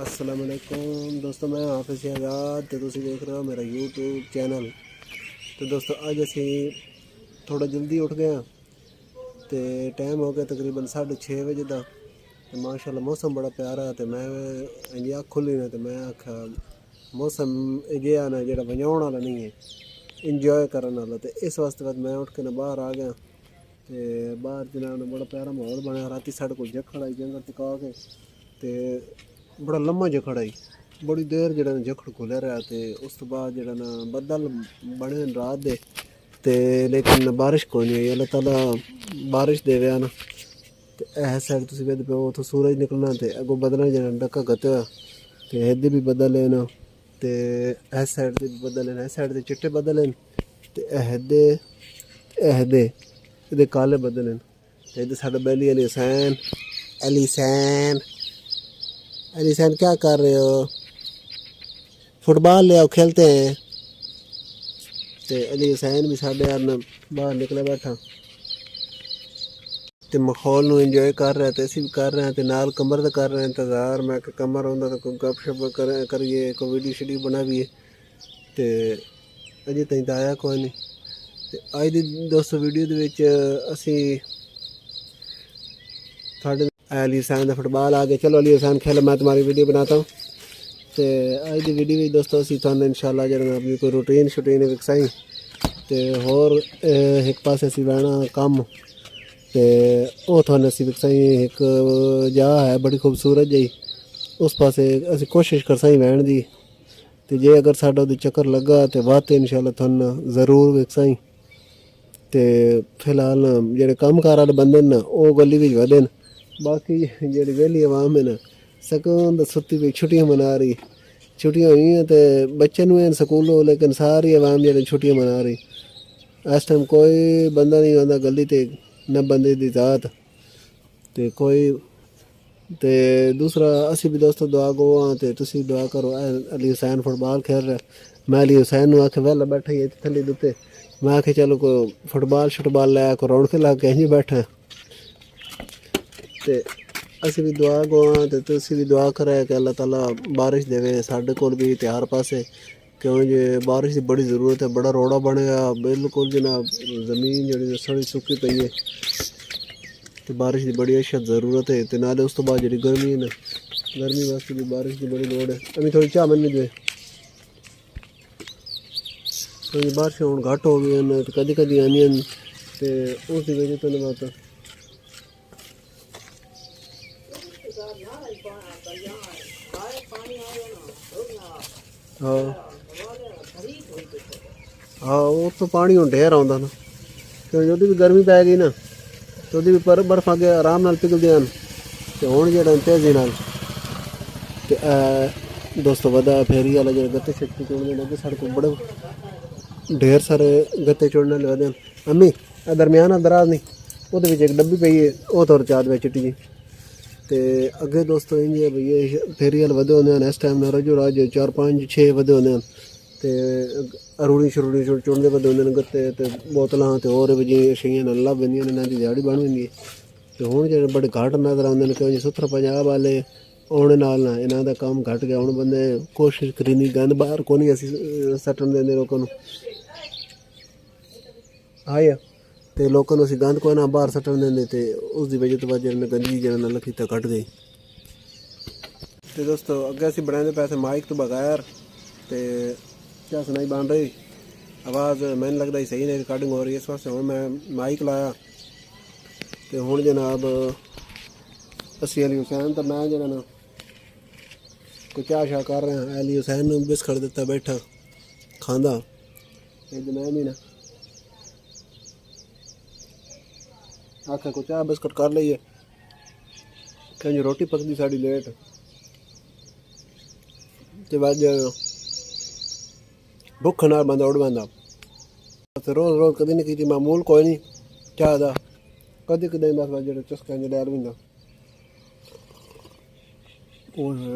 अस्सलाम वालेकुम दोस्तों, मैं हाफिज़ शहजाद तो तुसी देख रहे हो मेरा यूट्यूब चैनल। तो दोस्तों अज असी थोड़ा जल्दी उठ गए तो टाइम हो गया तकरीबन 6:30 बजे का। तो माशाल्लाह मौसम बड़ा प्यारा है। तो मैं इंजी अख खुली ना तो मैं आखा मौसम ये ना जो वजाने वाला नहीं है, इंजॉय करने वाला। तो इस वास्ते बाद मैं उठ के ना बाहर आ गया। तो बाहर जना बड़ा प्यारा माहौल बनया। राती साढ़े को जखड़ आई जंगल टिका के ते बड़ा लम्मा जखड़ आई, बड़ी देर जड़ा जखड़ खुलिया रहा। तो उस तो बाद जड़ा ना बदल बने रात दे ते लेकिन बारिश कोई नहीं आई। अल्लाह ताला बारिश देवे ना। तो ऐ साइड तुम वेद पे उतो सूरज निकलना तो अगों बदलना जरा डक्का गते तो इधर भी बदल है ना। तो इस साइड से भी बदल है, इस साइड से चिट्टे बदल हैं। तो एहदे काले बदल हैं। तो इधर साढ़ा बैली अली हुसैन। अली हुसैन क्या कर रहे हो? फुटबॉल ले आओ खेलते हैं। तो अली हुसैन भी साढ़े यार ना बाहर निकले बैठा तो माहौल में इंजॉय कर रहे हैं। तो असी भी कर रहे हैं तो नाल कमर का कर रहे हैं इंतज़ार। मैं कमर आंदा तो कोई गपशप करिए, कोई वीडियो शीडियो बनाइए। तो अजे तई तो आया कोई नहीं। तो अज की दोस्तों वीडियो असी थोड़े अली हुसैन का फुटबॉल आ गया। चलो अली हुसैन खेलो, मैं तुम्हारी वीडियो बनाता हूँ। तो अज की वीडियो में दोस्तों असी थाने इंशाल्लाह जो अपनी कोई रूटीन शूटीन विकसाई तो होर एक पास असी बहना कम तो वह थाने असी विकसाई। एक जा है बड़ी खूबसूरत जी, उस पास असी कोशिश कर सही बहन की। तो जे अगर साडा उधर चक्कर लगा तो बात इंशाल्लाह थाना ज़रूर विकसाई। तो फिलहाल जेडे कम कार वाले बंदे ना वो गली भी वधे। बाकी जी वेली आवाम है ना सकून सुती पी छुट्टियां मना रही। छुट्टियां हुई हैं तो बच्चे हैं स्कूलों, लेकिन सारी आवाम जी छुट्टियां मना रही। इस टाइम कोई बंदा नहीं आता गली ते न बंदे की जात तो कोई। तो दूसरा असी भी दोस्तों दुआ गो हाँ तो तुम दुआ करो। अली हुसैन फुटबॉल खेल रहा। मैं अली हुसैन आखे वैला बैठा ही थले दुते। मैं आखे चलो को फुटबॉल शुटबॉल लै को रौनक ला के इंज बैठा। तो असी भी दुआ गो हाँ तो तुम भी दुआ करे कि अल्लाह ताला बारिश देवे साढ़े कोल भी ते हर पासे। क्यों जे बारिश की बड़ी ज़रूरत है। बड़ा रोड़ा बनेगा बिल्कुल जनाब, जमीन जी सड़ी सुकी पई है। तो बारिश की बड़ी अशद ज़रूरत है। तो नाले उस तो बाद जी गर्मी है ना, गर्मी वास्ते भी बारिश की बड़ी लोड़ है। अभी थोड़ी चाह बनी जो तो बारिश हूँ घट हो गई हैं तो कदी कदी आनी तो उसकी वजह तो नहीं बात। हाँ हाँ वो तो पानी हूँ ढेर आता ना। क्यों जो भी गर्मी पै गई ना तो भी पर बर्फ अगे आराम नाल पिघलदियां हैं। तो हुण जेह्ड़ा तेजी नाल ते दोस्तों वधा फेरी वाला जो गत्ते शक्ति चुनने लगे साढ़े को बड़े ढेर सारे गत्ते चुनने वाले वधे। अम्मी दरम्यान दराज नहीं वो एक डब्बी पई है वो तो चाद में चिट्टी जी। तो अगे दोस्तों इंज है भई फेरी वाले वधे होंदे हैं। इस टाइम रजो राज 4 5 6 वधे होंदे हैं। तो अरूड़ी शरूड़ी चुनते वधे होंदे गत्ते तो बोतलां तो होर भी जी छइयां नल्ला बंदियां ने इन्हां दी दिहाड़ी बन वेंदी है। तो हुण जेह्ड़े बड़े घाट नज़र आउंदे ने क्योंकि 70 50 वाले आने नाल ना इन्हां दा काम घट गया। हुण बंदे कोशिश करीनी गंद बाहर को नहीं असी सट्टन देंदे लोकां नूं। आया तो लोगों को असी गंद को ना बाहर सट्टन देंदे ते उसकी वजह तो बाद जेह्ड़े गंदगी जेह्ड़ा नल खीता घट गई। तो दोस्तों अगे असी बनाए पैसे माइक तो बगैर तो क्या सुनाई बन रही आवाज़ मैंने लगता ही सही नहीं रिकॉर्डिंग हो रही है। इस वास्ते हूँ मैं माइक लाया तो हूँ जनाब असी अली हुसैन तो मैं जरा ना कोई क्या शा कर रहे हैं। अली हुसैन ने बिस्कुट दिता बैठा खांदा मैं भी ना आखा को चाह बिस्कुट कर लीए कहीं रोटी पकदी साड़ी लेट तो बाद भुख ना बंदा उड़ बंदा। तो रोज़ रोज़ कदी नहीं की मामूल कोई नहीं चाह दा कदी कदी बस जो चस्का डैल भी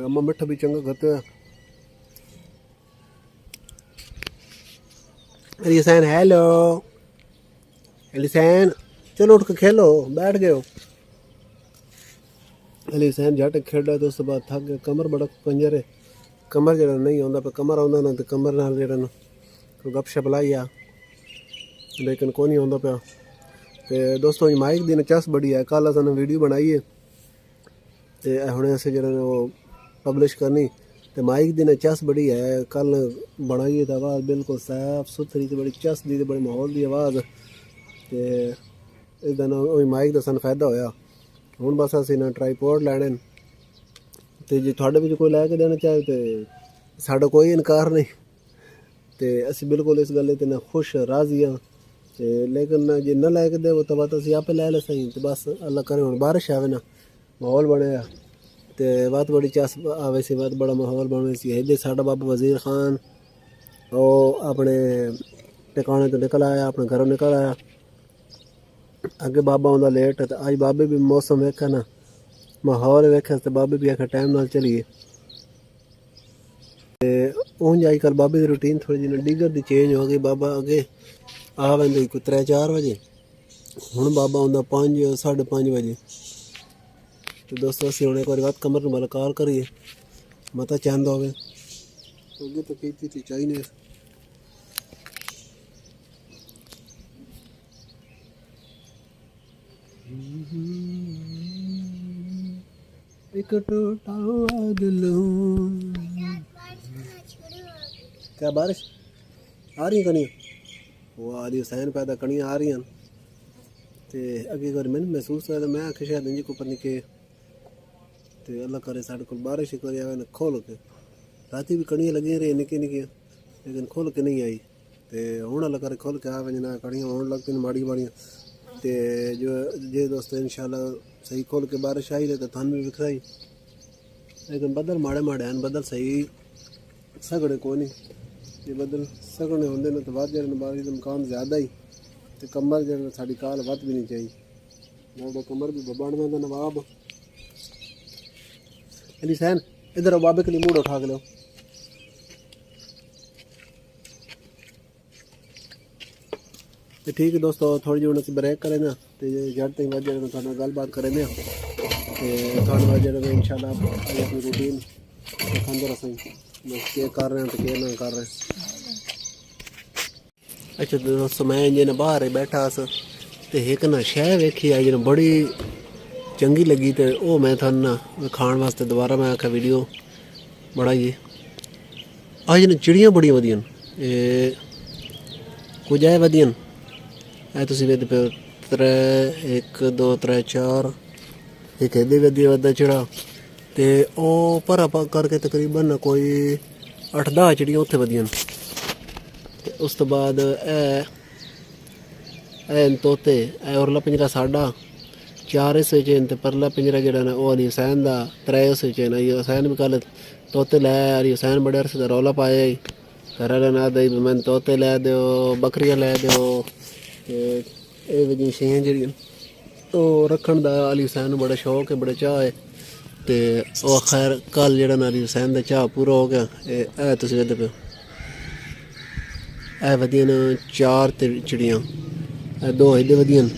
अम्मा मिठा भी चंगा करते हैं। अली हुसैन हेलो अली हुसैन चलो उठ के खेलो बैठ गए हो। अली हुसैन जट खेड़ा तो उस तो बाद थक गया कमर बड़ा पंजर है कमर जरा नहीं आता पे कमर आता ना तो कमर नाल जरा कोई गपशप लाई आ लेकिन कोई नहीं आता पाया तो दोस्तों माइक दी चस बड़ी है कल असां वीडियो बनाई है तो हुणे असें जरा वो पब्लिश करनी तो माइक दी चस बड़ी है कल बनाई तो आवाज़ बिल्कुल साफ सुथरी तो बड़ी चस दी बड़े माहौल की आवाज़ तो इस दिन माइक का सानूं फायदा होया हुण बस असीं ना ट्राईपोड लैने तो जे तुहाडे विच कोई लैके देना चाहे तो साडा कोई इनकार नहीं तो असीं बिल्कुल इस गल्ले ते ना खुश राज़ी हाँ तो लेकिन जे न लैके देवो तो बात असीं आपे लै ले सही तो बस अल्लाह करे हुण बारिश आवे ना माहौल बनया तो बात बड़ी चस आवे सी बात बड़ा माहौल बने सी इधर साडा बाबा वज़ीर खान वो अपने टिकाने तो निकल आया अपने घरों निकल आया अगे बाबा आंदा लेट तो अज बाबे भी मौसम वेखा ना माहौल वेखा तो बाबे भी आखा टाइम नाल चलिए ऊंज अजकल बाबे की रूटीन थोड़ी जी डिगर की चेंज हो गई बाबा अगे आ वेंदे कोई 3-4 बजे हुण बाबा आंदा 5-5:30 बजे तो दोस्तों असीं हुण एक बार बात कमर नूं मुलाकात करिए मता चंद होवे अगे तो कीती थी चाहिए एक टूटा दिलों क्या बारिश आ रही कनियां वो आदि हुसैन पैदा कनियां आ रही हैं तो अगे अगर मैंने महसूस होया तो मैं आखे शायद इंजी को पता के तो अल्लाह करे साढ़े को बारिश करी आवे ना खोल के राती भी कनियां लगी रही निकी निकी लेकिन खोल के नहीं आई तो हुण अल्लाह करे खोल के आवे ना कनियां होने लग पई माड़ी माड़ियां तो जो जे दोस्तों इंशाल्लाह सही खोल के बारिश आई तो थान भी विखराई लेकिन बदल माड़े माड़े हैं बदल सही सगड़े को नहीं ये बदल सगड़े होंगे ना तो बाद जरा बारिश का मकान ज़्यादा ही तो कमर जरा साड़ी काल वत भी नहीं चाहिए ना कमर भी बन जाता नवाब अली हुसैन इधर बाबे के लिए मूड उठा के लो तो ठीक है दोस्तों थोड़ी जी अस ब्रेक करें ना तो जट तक बाद जरा गलबात करें तो थोड़े बाद जरा इंशाल्लाह अपनी रूटीन दिखाते रसें क्या कर रहे हैं तो क्या ना कर रहे हैं अच्छा दोस्तों मैं इंजे ना बाहर बैठा तो एक ना शह वेखी आई जिन्हें बड़ी चंगी लगी तो वो मैं थानू ना खाण वास्ते दोबारा मैं आख्या वीडियो बनाइए अज ना चिड़ियाँ बड़ियां वधियां कुछ है वधियां ऐ तुसीं वेखदे पिओ 1 2 3 4 एक इहदे वधिया वधा चिड़ा तो वह भरा करके तकरीबन कोई 8-10 चिड़ियाँ उत्थे वधियां ते उस तो बाद तोते उरला पिंजरा साडा 4 हिस्से च ते परला पिंजरा जिहड़ा ना अली हुसैन दा 3 हिस्से च अली हुसैन भी कल तोते लै अली हुसैन बड़े अरसे दा रौला पाया घर आह्ले ने आखदा मैं तोते लै दिओ बकरियां लै दिओ ते एह् वजियां छें जेह्ड़ियां ओह् रक्खण दा अली हुसैन नूं बड़ा शौक है बड़ा चाऽ है ते ओह् खैर कल जेह्ड़ा ना अली हुसैन दा चाऽ पूरा हो गया एह् तुसीं वेखदे पिओ एह् वधियां न 4 चिड़ियां 2 इहदे वधियां न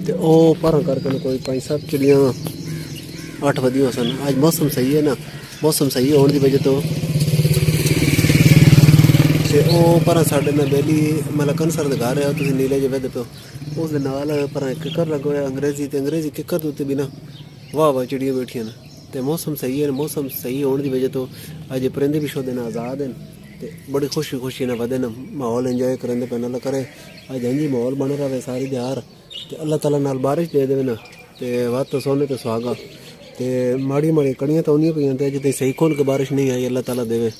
ते ओह् भरां करके कोई 5-7 चिड़ियां 8 वधियां सन अज मौसम सही है ना मौसम सही होने की वजह तो ओह् भरां साढ़े ना बेली मतलब कनसर दे घर है तुसीं नीले जे वेखदे पिओ उस दे नाल भरां किक्कर लग्गे होए अंग्रेजी किक्कर दे उत्ते भी ना वाह वाह चिड़ियां बैठियां न ते मौसम सही है मौसम सही होने की वजह तो अज परिंदे भी शोदे ना आज़ाद हैं ते बड़ी खुशी ना वधे न माहौल इंजॉय करेंदे पे अल्लाह करे अज इंज माहौल बने रहे सारी दिहार ते अल्लाह ताला नाल बारिश दे देवे ना ते वत तो सोने ते सुहागा ते माड़ी कड़ियां तो उन्नियां पईयां ते अज ताईं सही खोल के बारिश नहीं आई अल्लाह ताला देवे।